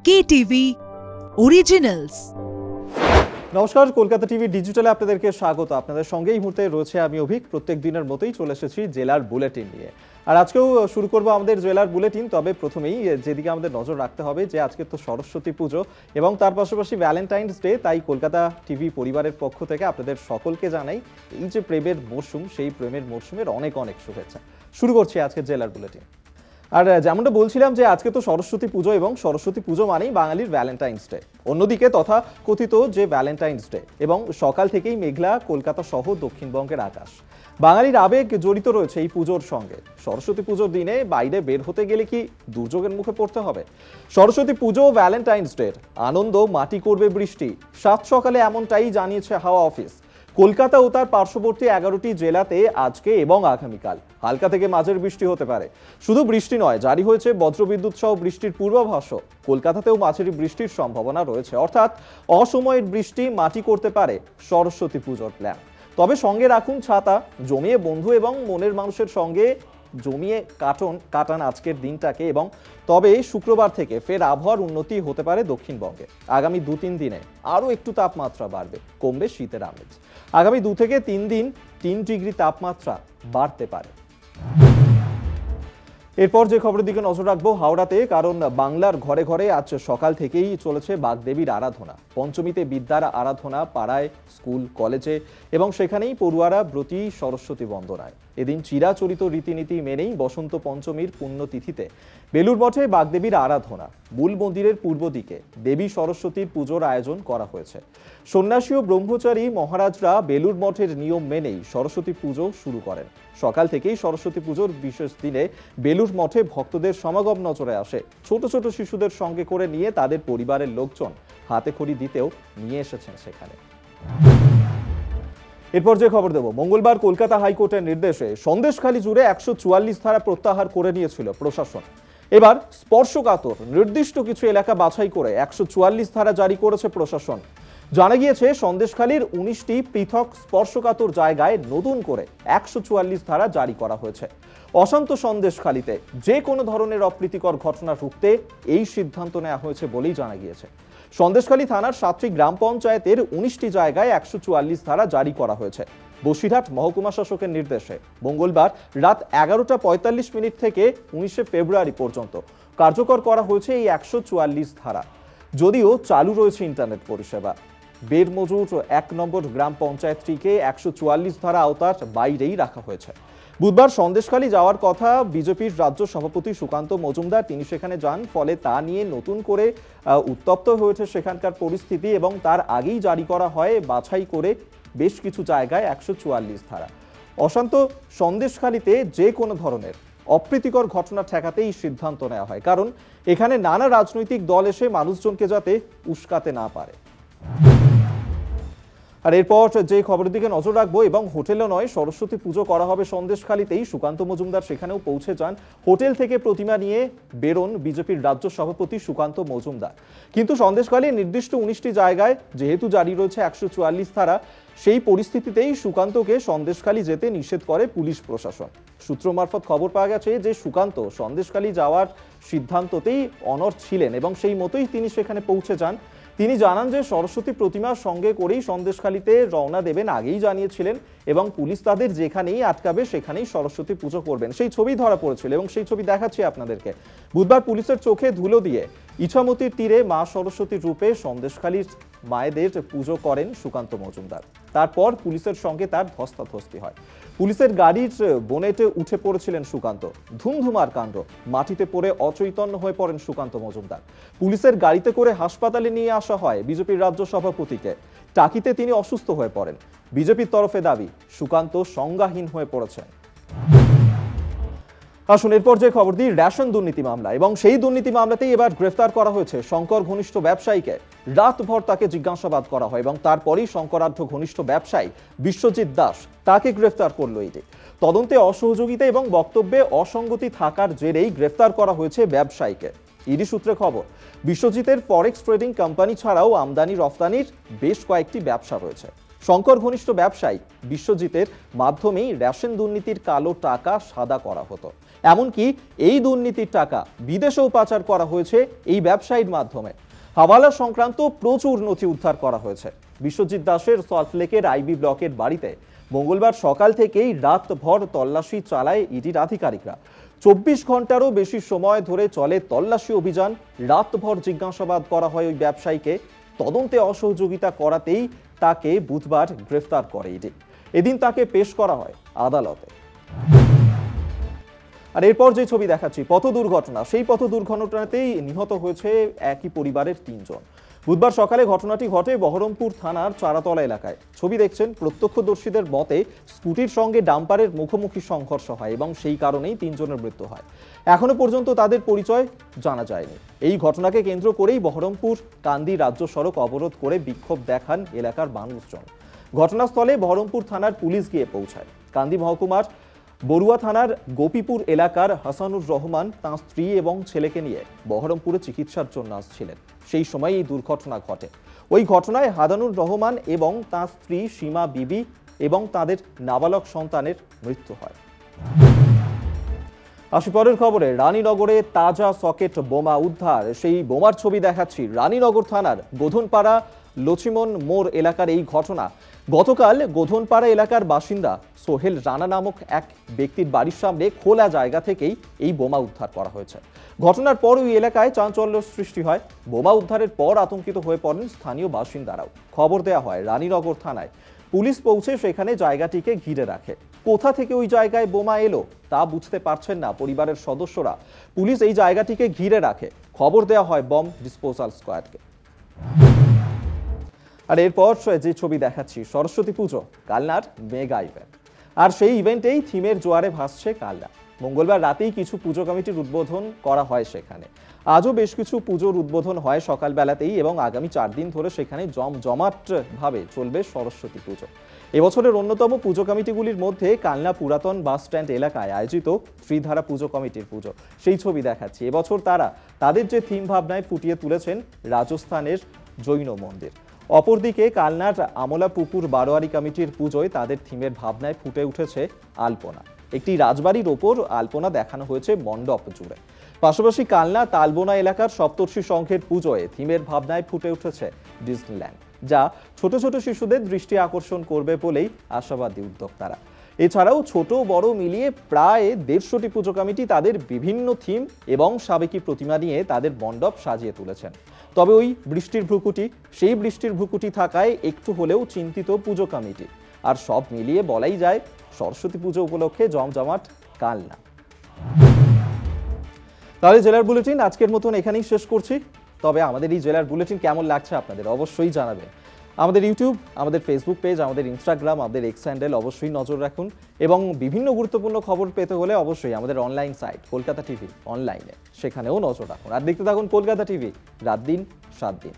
KTV Originals। নমস্কার, Kolkata TV ডিজিটালে আপনাদেরকে স্বাগত। আপনাদের সঙ্গে এই মুহূর্তে রয়েছে আমি অভিক। প্রত্যেক দিনের মতোই চলে এসেছি জেলার বুলেটিন নিয়ে। আর আজকেও শুরু করব আমাদের জেলার বুলেটিন। তবে প্রথমেই যেদিকে আমাদের নজর রাখতে হবে যে আজকে তো সরস্বতী পুজো এবং তার পাশাপাশি ভ্যালেন্টাইন্স ডে। তাই কলকাতা টিভি পরিবারের পক্ষ থেকে আপনাদের সকলকে জানাই এই যে প্রেমের মরশুম, সেই প্রেমের মরশুমের অনেক অনেক শুভেচ্ছা। শুরু করছি আজকে জেলার বুলেটিন। আর যেমনটা বলছিলাম যে আজকে তো সরস্বতী পুজো এবং সরস্বতী পুজো মানেই বাঙালির ভ্যালেন্টাইন্স ডে। অন্যদিকে তথা কথিত যে ভ্যালেন্টাইন্স ডে এবং সকাল থেকেই মেঘলা কলকাতা সহ দক্ষিণবঙ্গের আকাশ। বাঙালির আবেগ জড়িত রয়েছে এই পুজোর সঙ্গে। সরস্বতী পুজোর দিনে বাইরে বের হতে গেলে কি দুর্যোগের মুখে পড়তে হবে? সরস্বতী পুজো ও ভ্যালেন্টাইন্স ডে আনন্দ মাটি করবে বৃষ্টি, সাত সকালে এমনটাই জানিয়েছে হাওয়া অফিস। কলকাতা ও তার পার্শ্ববর্তী 11টি জেলাতে আজকে এবং আগামীকাল হালকা থেকে মাঝের বৃষ্টি হতে পারে। শুধু বৃষ্টি নয়, জারি হয়েছে বজ্রবিদ্যুৎ সহ বৃষ্টির পূর্বাভাসও। কলকাতাতেও মাঝারি বৃষ্টির সম্ভাবনা রয়েছে, অর্থাৎ অসময়ের বৃষ্টি মাটি করতে পারে সরস্বতী পুজোর প্ল্যান। তবে সঙ্গে রাখুন ছাতা, জমিয়ে বন্ধু এবং মনের মানুষের সঙ্গে জমিয়ে কাটান আজকের দিনটাকে। এবং তবে শুক্রবার থেকে ফের আবহাওয়ার উন্নতি হতে পারে দক্ষিণবঙ্গে। আগামী 2-3 দিনে আরও একটু তাপমাত্রা বাড়বে, কমবে শীতের আমেজ। আগামী 2 থেকে 3 দিন 3 ডিগ্রি তাপমাত্রা বাড়তে পারে। এরপর যে খবরের দিকে নজর রাখবো হাওড়াতে, কারণ বাংলার ঘরে ঘরে আজ সকাল থেকেই চলেছে বাগদেবীর আরাধনা। পঞ্চমীতে বিদ্যার আরাধনা পাড়ায়, স্কুল, কলেজে এবং সেখানেই পড়ুয়ারা ব্রতী সরস্বতী বন্দনায়। এদিন চিরাচরিত রীতিনীতি মেনেই বসন্ত পঞ্চমীর পুণ্যতিথিতে বেলুর মঠে বাগদেবীর আরাধনা। মূল মন্দিরের পূর্ব দিকে দেবী সরস্বতীর পুজোর আয়োজন করা হয়েছে। সন্ন্যাসী ও ব্রহ্মচারী মহারাজরা বেলুর মঠের নিয়ম মেনেই সরস্বতী পুজো শুরু করেন। সকাল থেকেই সরস্বতী পুজোর বিশেষ দিনে বেলুর মঠে ভক্তদের সমাগম নজরে আসে। ছোট ছোট শিশুদের সঙ্গে করে নিয়ে তাদের পরিবারের লোকজন হাতে খড়ি দিতেও নিয়ে এসেছেন সেখানে। এরপর যে খবর দেব, মঙ্গলবার কলকাতা হাইকোর্টের নির্দেশে সন্দেশখালী জুড়ে 144 ধারা প্রত্যাহার করে নিয়েছিল প্রশাসন। এবার স্পর্শকাতর নির্দিষ্ট কিছু এলাকা বাছাই করে 144 ধারা জারি করেছে প্রশাসন। জানা গিয়েছে সন্দেশখালীর 19টি পৃথক স্পর্শকাতর জায়গায় নতুন করে 144 ধারা জারি করা হয়েছে। অশান্ত সন্দেশখালীতে যে কোনো ধরনের অপ্রীতিকর ঘটনা রুখতে এই সিদ্ধান্ত নেওয়া হয়েছে বলেই জানা গিয়েছে। সন্দেশখালী থানার 7টি গ্রাম পঞ্চায়েতের 19টি জায়গায় 144 ধারা জারি করা হয়েছে। বসিরহাট মহকুমা শাসকের নির্দেশে মঙ্গলবার রাত 11:45 থেকে 19 ফেব্রুয়ারি পর্যন্ত কার্যকর করা হয়েছে এই 144 ধারা। যদিও চালু রয়েছে ইন্টারনেট পরিষেবা। বেরমজুর 1 নম্বর গ্রাম পঞ্চায়েতটিকে 144 ধারা আওতার বাইরেই রাখা হয়েছে। বুধবার সন্দেশখালী যাওয়ার কথা বিজেপির রাজ্য সভাপতি সুকান্ত মজুমদার, তিনি সেখানে যান। ফলে তা নিয়ে নতুন করে উত্তপ্ত হয়েছে সেখানকার পরিস্থিতি এবং তার আগেই জারি করা হয় বাছাই করে বেশ কিছু জায়গায় 144 ধারা। অশান্ত সন্দেশখালীতে যে কোনো ধরনের অপ্রীতিকর ঘটনা ঠেকাতেই সিদ্ধান্ত নেওয়া হয়, কারণ এখানে নানা রাজনৈতিক দল এসে মানুষজনকে যাতে উস্কাতে না পারে। আর এরপর যে খবরের দিকে নজর রাখবো, এবং হোটেলে নয়, সরস্বতী পুজো করা হবে সন্দেশখালীতেই। সুকান্ত মজুমদার সেখানেও পৌঁছে যান। হোটেল থেকে প্রতিমা নিয়ে বেরোন বিজেপির রাজ্য সভাপতি সুকান্ত মজুমদার। কিন্তু সন্দেশখালীর নির্দিষ্ট 19টি জায়গায় যেহেতু জারি রয়েছে 144 ধারা, সেই পরিস্থিতিতেই সুকান্তকে সন্দেশখালী যেতে নিষেধ করে পুলিশ প্রশাসন। সূত্র মারফত খবর পাওয়া গেছে যে সুকান্ত সন্দেশখালী যাওয়ার সিদ্ধান্ততেই অনড় ছিলেন এবং সেই মতোই তিনি সেখানে পৌঁছে যান। তিনি জানান যে সরস্বতী প্রতিমার সঙ্গে করেই সন্দেশখালীতে রওনা দেবেন, আগেই জানিয়েছিলেন, এবং পুলিশ তাদের যেখানেই আটকাবে সেখানেই সরস্বতী পুজো করবেন। সেই ছবি ধরা পড়েছিল এবং সেই ছবি দেখাচ্ছি আপনাদেরকে। বুধবার পুলিশের চোখে ধুলো দিয়ে ইছামতির তীরে মা সরস্বতীর রূপে সন্দেশখালীর মায়েদের পুজো করেন সুকান্ত মজুমদার। তারপর পুলিশের সঙ্গে তার ধস্তাধস্তি হয়। পুলিশের গাড়ির বোনেটে উঠে পড়েছিলেন সুকান্ত। ধুমধুমার কাণ্ড, মাটিতে পড়ে অচৈতন্য হয়ে পড়েন সুকান্ত মজুমদার। পুলিশের গাড়িতে করে হাসপাতালে নিয়ে আসা হয় বিজেপির রাজ্য সভাপতিকে। টাকিতে তিনি অসুস্থ হয়ে পড়েন। বিজেপির তরফে দাবি সুকান্ত সংজ্ঞাহীন হয়ে পড়েছেন। আসুন এরপর যে খবর দিই, রেশন দুর্নীতি মামলা, এবং সেই দুর্নীতি মামলাতেই এবার গ্রেফতার করা হয়েছে শঙ্কর ঘনিষ্ঠ ব্যবসায়ীকে। রাতভর তাকে জিজ্ঞাসাবাদ করা হয় এবং তারপরেই শঙ্করার্ধ ঘনিষ্ঠ ব্যবসায়ী বিশ্বজিৎ দাস, তাকে গ্রেফতার করলো ইডি। তদন্তে অসহযোগিতা এবং বক্তব্যে অসঙ্গতি থাকার জেরেই গ্রেফতার করা হয়েছে ব্যবসায়ীকে। ইডি সূত্রে খবর, বিশ্বজিতের ফরেক্স ট্রেডিং কোম্পানি ছাড়াও আমদানি রফতানির বেশ কয়েকটি ব্যবসা রয়েছে। শঙ্কর ঘনিষ্ঠ ব্যবসায়ী বিশ্বজিতের মাধ্যমেই রেশন দুর্নীতির কালো টাকা সাদা করা হতো। এমনকি এই দুর্নীতির টাকা বিদেশেও পাচার করা হয়েছে এই ব্যবসায়ীর মাধ্যমে। হাওয়ালা সংক্রান্ত প্রচুর নথি উদ্ধার করা হয়েছে। বিশ্বজিৎ দাসের সল্টলেকের আইবি ব্লকের বাড়িতে মঙ্গলবার সকাল থেকেই রাতভর তল্লাশি চালায় ইডির আধিকারিকরা। 24 ঘন্টারও বেশি সময় ধরে চলে তল্লাশি অভিযান। রাতভর জিজ্ঞাসাবাদ করা হয় ওই ব্যবসায়ীকে। তদন্তে অসহযোগিতা করাতেই তাকে বুধবার গ্রেফতার করে ইডি। এদিন তাকে পেশ করা হয় আদালতে। আর এরপর যে ছবি দেখাচ্ছি, পথ দুর্ঘটনা। সেই পথ দুর্ঘটনাতেই নিহত হয়েছে একই পরিবারের 3 জন। বুধবার সকালে ঘটনাটি ঘটে বহরমপুর থানার চারাতলা এলাকায়। ছবি দেখছেন, প্রত্যক্ষদর্শীদের মতে স্কুটির সঙ্গে ডাম্পারের মুখোমুখি সংঘর্ষ হয় এবং সেই কারণেই 3 জনের মৃত্যু হয়। এখনো পর্যন্ত তাদের পরিচয় জানা যায়নি। এই ঘটনাকে কেন্দ্র করেই বহরমপুর কান্দি রাজ্য সড়ক অবরোধ করে বিক্ষোভ দেখান এলাকার মানুষজন। ঘটনাস্থলে বহরমপুর থানার পুলিশ গিয়ে পৌঁছায়। কান্দি মহকুমার বড়ুয়া থানার গোপীপুর এলাকার হাসানুর রহমান তাঁর স্ত্রী এবং ছেলেকে নিয়ে বহরমপুরে চিকিৎসার জন্য আসছিলেন। সেই সময় এই দুর্ঘটনা ঘটে। ওই ঘটনায় হাদানুর রহমান এবং তাঁর স্ত্রী সীমা বিবি এবং তাদের নাবালক সন্তানের মৃত্যু হয়। আসি পরের খবরে, রানীনগরে তাজা সকেট বোমা উদ্ধার। সেই বোমার ছবি দেখাচ্ছি। রানীনগর থানার গোধনপাড়া লচিমন মোড় এলাকার এই ঘটনা। গতকাল গোধনপাড়া এলাকার বাসিন্দা সোহেল রানা নামক এক ব্যক্তির বাড়ির সামনে খোলা জায়গা থেকেই এই বোমা উদ্ধার করা হয়েছে। ঘটনার পর ওই এলাকায় চাঞ্চল্য সৃষ্টি হয়। বোমা উদ্ধারের পর আতঙ্কিত হয়ে পড়েন স্থানীয় বাসিন্দারাও। খবর দেওয়া হয় রানীনগর থানায়। পুলিশ পৌঁছে সেখানে জায়গাটিকে ঘিরে রাখে। কোথা থেকে ওই জায়গায় বোমা এলো তা বুঝতে পারছেন না পরিবারের সদস্যরা। পুলিশ এই জায়গাটিকে ঘিরে রাখে। খবর দেওয়া হয় বম ডিসপোজাল স্কোয়াডকে। আর এরপর যে ছবি দেখাচ্ছি, সরস্বতী পুজো, কালনার মেগা ইভেন্ট। আর সেই ইভেন্টেই থিমের জোয়ারে ভাসছে কালনা। মঙ্গলবার রাতেই কিছু পুজো কমিটির উদ্বোধন করা হয় সেখানে। আজও বেশ কিছু পুজোর উদ্বোধন হয় সকালবেলাতেই এবং আগামী 4 দিন ধরে সেখানে জমজমাটভাবে চলবে সরস্বতী পুজো। এবছরের অন্যতম পুজো কমিটিগুলির মধ্যে কালনা পুরাতন বাস স্ট্যান্ড এলাকায় আয়োজিত ত্রিধারা পুজো কমিটির পুজো। সেই ছবি দেখাচ্ছি। এবছর তারা তাদের যে থিম ভাবনায় ফুটিয়ে তুলেছেন রাজস্থানের জৈন মন্দির। অপরদিকে কালনার আমলা পুকুর বারোয়ারি কমিটির পুজোয় তাদের থিমের ভাবনায় ফুটে উঠেছে আলপনা। একটি রাজবাড়ির ওপর আলপনা দেখানো হয়েছে মণ্ডপ জুড়ে। পাশাপাশি কালনা তালবোনা এলাকার সপ্তর্ষি সংঘের পুজোয় থিমের ভাবনায় ফুটে উঠেছে ডিজনিল্যান্ড, যা ছোট ছোট শিশুদের দৃষ্টি আকর্ষণ করবে বলেই আশাবাদী উদ্যোক্তারা। এছাড়াও ছোট বড় মিলিয়ে প্রায় 150টি পুজো কমিটি তাদের বিভিন্ন থিম এবং সাবেকি প্রতিমা নিয়ে তাদের মণ্ডপ সাজিয়ে তুলেছেন। তবে ওই সেই বৃষ্টির ভ্রুকুটি থাকায় একটু হলেও চিন্তিত পুজো কমিটি। আর সব মিলিয়ে বলাই যায় সরস্বতী পুজো উপলক্ষে জমজমাট কালনা। তাহলে জেলার বুলেটিন আজকের মতন এখানেই শেষ করছি। তবে আমাদের এই জেলার বুলেটিন কেমন লাগছে আপনাদের অবশ্যই জানাবেন। আমাদের ইউটিউব, আমাদের ফেসবুক পেজ, আমাদের ইনস্টাগ্রাম, আমাদের এক্স হ্যান্ডেল অবশ্যই নজর রাখুন এবং বিভিন্ন গুরুত্বপূর্ণ খবর পেতে হলে অবশ্যই আমাদের অনলাইন সাইট কলকাতা টিভি অনলাইনে সেখানেও নজর রাখুন। আর দেখতে থাকুন কলকাতা টিভি, রাত দিন 7 দিন।